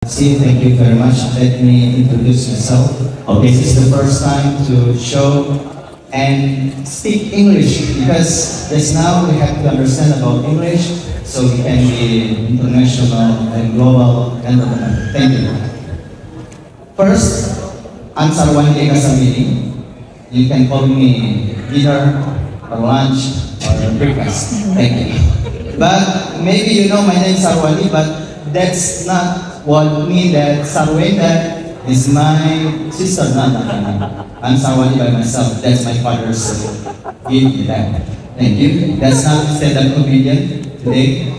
See, thank you very much. Let me introduce myself. Okay, this is the first time to show and speak English because just now we have to understand about English so we can be international and global entrepreneur. Thank you. First, I'm Sarwandi Kasamini. You can call me dinner or lunch or breakfast. Thank you. But maybe you know my name is Sarwandi, but that's not what mean that Sarwenda is my sister. No. I'm Sarwandi by myself. That's my father's gift. Thank you. That's not stand-up comedian today.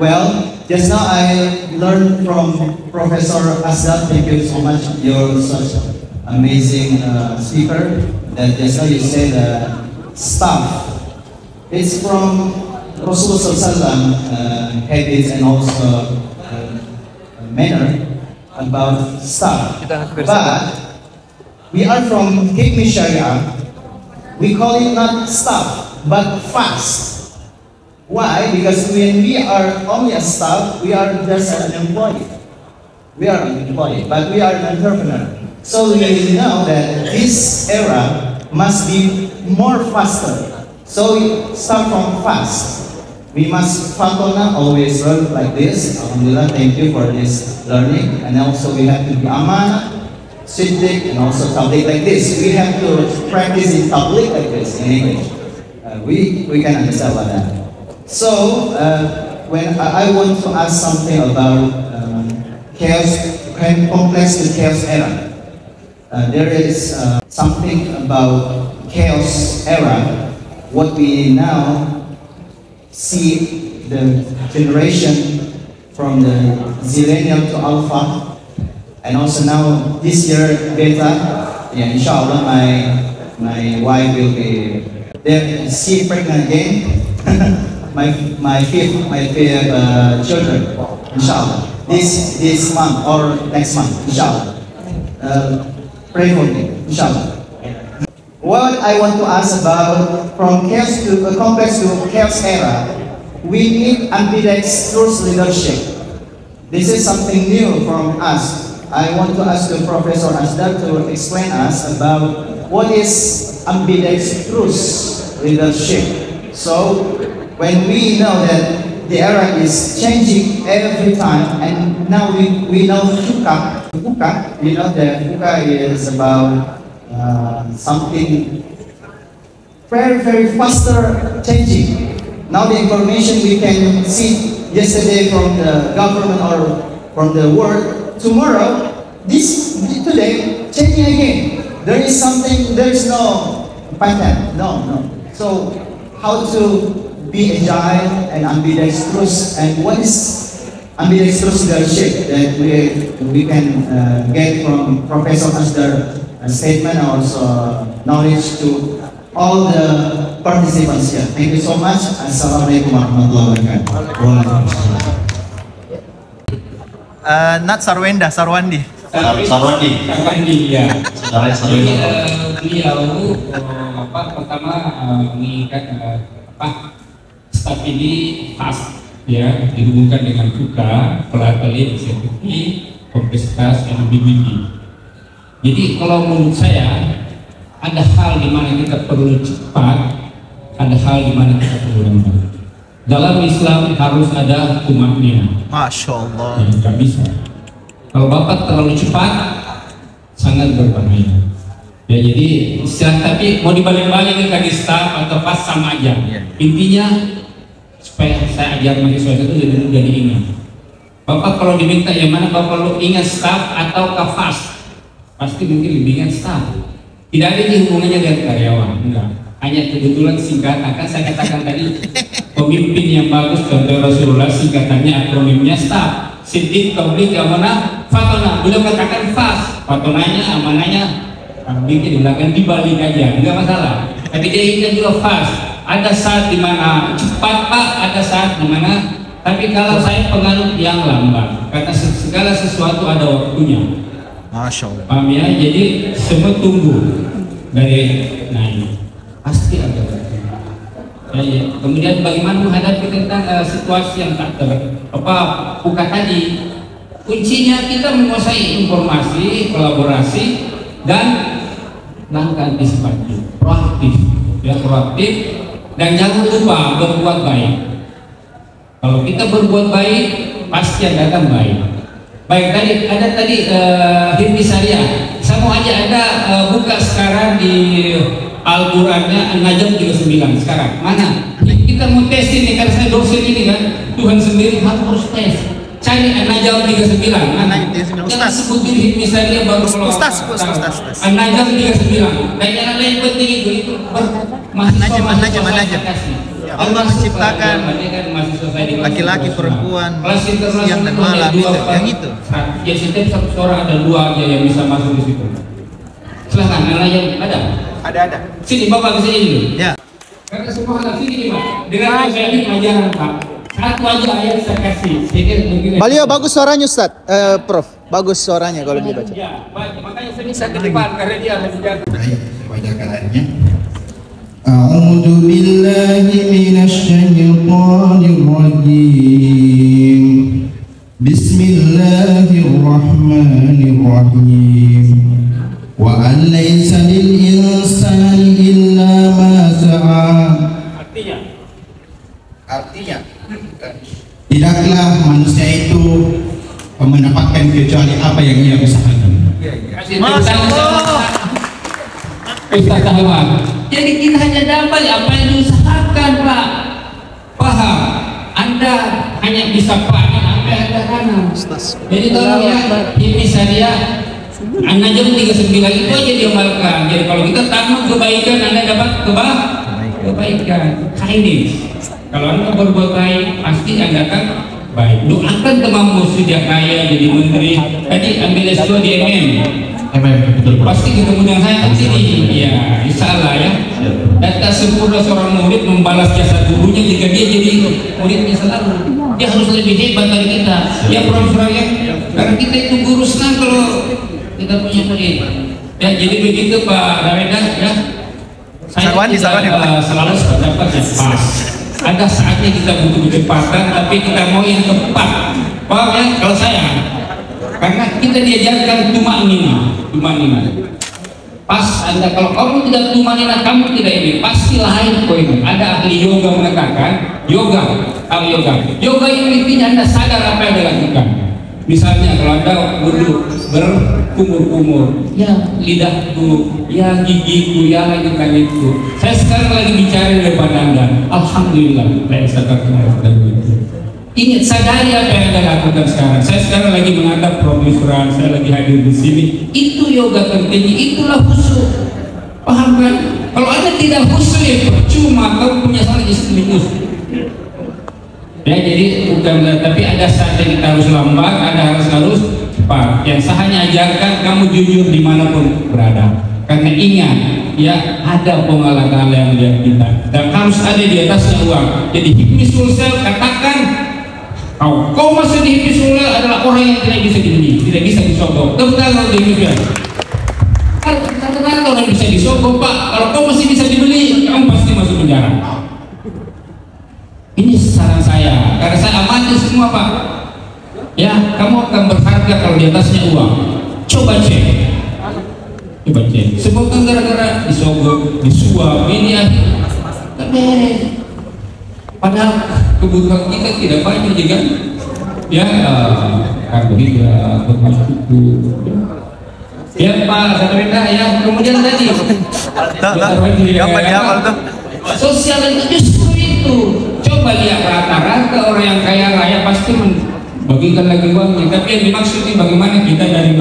Well, just now I learned from Professor Asdaq. Thank you so much. You're such amazing speaker. That just now you said staff. It's from Rasulullah SAW habits and also manner about staff. But we are from Hikmi Sharia. We call it not staff, but fast. Why? Because when we are only a staff, we are just an employee. We are an employee, but we are an entrepreneur. So we know that this era must be more faster. So we start from fast. We must fatona, always learn like this. Alhamdulillah, thank you for this learning. And also we have to be amana, siddiq, and also tabligh like this. We have to practice in tabligh like this in English. We can understand about that. So when I want to ask something about chaos, complex to chaos era. There is something about chaos era. What we now see the generation from the zillennial to alpha, and also now this year beta. Yeah, inshallah, my wife will be there. She pregnant again. my fifth children. Inshallah, this month or next month. Inshallah, pray for me. Inshallah. What I want to ask about from chaos to complex to chaos era, we need ambidextrous leadership. This is something new from us. I want to ask the Professor Asdaq to explain us about what is ambidextrous leadership. So when we know that the era is changing every time, and now we know VUCA. VUCA, you know that VUCA is about something very, very faster changing. Now the information we can see yesterday from the government or from the world, tomorrow, today, changing again. There is something, there is no pattern, no. So how to be agile and ambidextrous, and what is ambidextrous leadership that we can get from Professor Asdaq statement and also knowledge to all the participants here. Thank you so much. Assalamualaikum warahmatullahi wabarakatuh. Not Sarwenda, Sarwandi. Sarwandi, ya. Sarwandi. Beliau pertama mengingat staf ini fast, ya, dihubungkan dengan VUCA, pelatih, eksekutif, kompleksitas, dan BBB. Jadi kalau menurut saya ada hal di mana kita perlu cepat, ada hal di mana kita perlu lambat. Dalam Islam harus ada tumakninah. Masya Allah. Ya, nggak bisa. Kalau bapak terlalu cepat, sangat berbahaya. Ya, jadi tapi mau dibalik-balik lagi staff atau pas sama aja. Intinya supaya saya ajar mahasiswa itu jadi mudah diingat. Bapak kalau diminta yang mana bapak perlu ingat staff atau fast, pasti mungkin lebih ingat staff. Tidak ada hubungannya dengan karyawan, enggak. Hanya kebetulan singkatan, kan saya katakan tadi pemimpin yang bagus contoh Rasulullah singkatannya akronimnya staff. Siddiq, tabligh, amanah, fatona. Beliau katakan fast, fatonanya, amanahnya, tablighnya di belakang dibalik aja, enggak masalah. Tapi dia ingat juga fast. Ada saat dimana cepat pak, ada saat dimana. Tapi kalau saya penganut yang lambat, karena segala sesuatu ada waktunya. Masya Allah. Paham ya? Jadi semua tunggu dari naik. Pasti ada waktunya. Ya. Kemudian bagaimana menghadapi tentang situasi yang tak VUCA tadi? Kuncinya kita menguasai informasi, kolaborasi, dan langkah antisipatif, proaktif, ya proaktif, dan jangan lupa berbuat baik. Kalau kita berbuat baik, pasti akan datang baik. Baik, ada tadi Hizbi Syariah. Saya mau aja ada buka sekarang di Al-Qurannya An-Najm 39 sekarang. Mana? Kita mau tes ini karena saya dosen ini kan. Tuhan sendiri harus tes. Cari An-Najm 39. Jangan sebutin Hizbi Syariah baru kalau Ustaz. An-Najm 39. Dan yang lain penting itu An-Najm. Allah menciptakan laki-laki, perempuan, siang dan malam, yang itu. Ya setiap satu suara ada 2 aja yang bisa masuk di situ. Silahkan, An-Najm ada. Sini Bapak kesini dulu. Ya. Karena semua anak sini Pak. Dengan saya ini pelajaran Pak. Satu aja ayat saya kasih. Beliau bagus suaranya Ustaz, Prof. Bagus suaranya kalau dia baca. Ya, makanya saya bisa ke depan karena dia harus jaga. Baik, wajah kalannya. A'udzu billahi minasy syaithanir rajim. Bismillahirrahmanirrahim. Wa an laysa lil insani illa ma sa'a. Artinya, Tidaklah manusia itu mendapatkan kecuali apa yang ia usahakan. Masya Allah. Ustaz Ahmad. Jadi kita hanya dapat apa yang diusahakan Pak. Paham? Anda hanya bisa panen apa yang Anda tanam. Jadi tolong ya, Hizbi Syariah An-Najm 39 itu aja diamalkan. Jadi kalau kita tanam kebaikan, Anda dapat kebaikan. Kindness. Kalau Anda berbuat baik, pasti Anda akan baik. Doakan temanmu sudah kaya jadi menteri. Tadi ambil S2 di Betul. pasti ketemu dengan saya di sini. Ya, insya Allah ya. Dan tak sempurna seorang murid membalas jasa gurunya jika dia jadi muridnya selalu. Dia harus lebih hebat dari kita. Ya, Profesor ya. Karena kita itu guru senang kalau kita punya murid. Ya, jadi begitu Pak Raweda ya. Saya selalu sependapat ya pas. Ada saatnya kita butuh kecepatan, tapi kita mau yang tepat. Paham ya? Kalau saya, karena kita diajarkan tumanina. Pas Anda kalau kamu tidak tumanina, kamu tidak ini, pasti lain poin. Ada ahli yoga mengatakan, yoga yang intinya Anda sadar apa yang Anda lakukan. Misalnya kalau Anda berkumur-kumur, ya lidahku, ya gigiku, ya langit-langitku. Saya sekarang lagi bicara di depan Anda. Alhamdulillah, ingat sadari apa yang Anda lakukan sekarang. Saya sekarang lagi menghadap profesoran, saya lagi hadir di sini. Itu yoga tertinggi, itulah khusyuk. Paham kan? Kalau Anda tidak khusyuk ya percuma, kamu punya salah istimewa. Ya, jadi bukan, tapi ada saat yang kita harus lambat, ada harus cepat. Yang saya hanya ajarkan kamu jujur dimanapun berada. Karena ingat, ya ada pengalaman yang melihat kita dan harus ada di atasnya uang. Jadi Hizbi Sulsel katakan, kau masuk di Hizbi Sulsel adalah orang yang tidak bisa dibeli, tidak bisa disogok. Kalau demikian, katakan orang bisa disogok Pak. Kalau kau masih bisa dibeli, kamu pasti masuk penjara. Ini saran saya, karena saya amati semua Pak. Ya, kamu akan berharga kalau di atasnya uang. Coba cek. Semua kan gara-gara disogok, disuap, ini ya. Beres. Padahal kebutuhan kita tidak banyak juga. Ya, karbohidrat, bermasuk. Ya Pak, Raweda ya. Kemudian tadi. Sosial itu justru itu. Coba lihat rata-rata orang yang kaya raya pasti membagikan lagi uangnya, tapi yang dimaksud ini bagaimana kita dari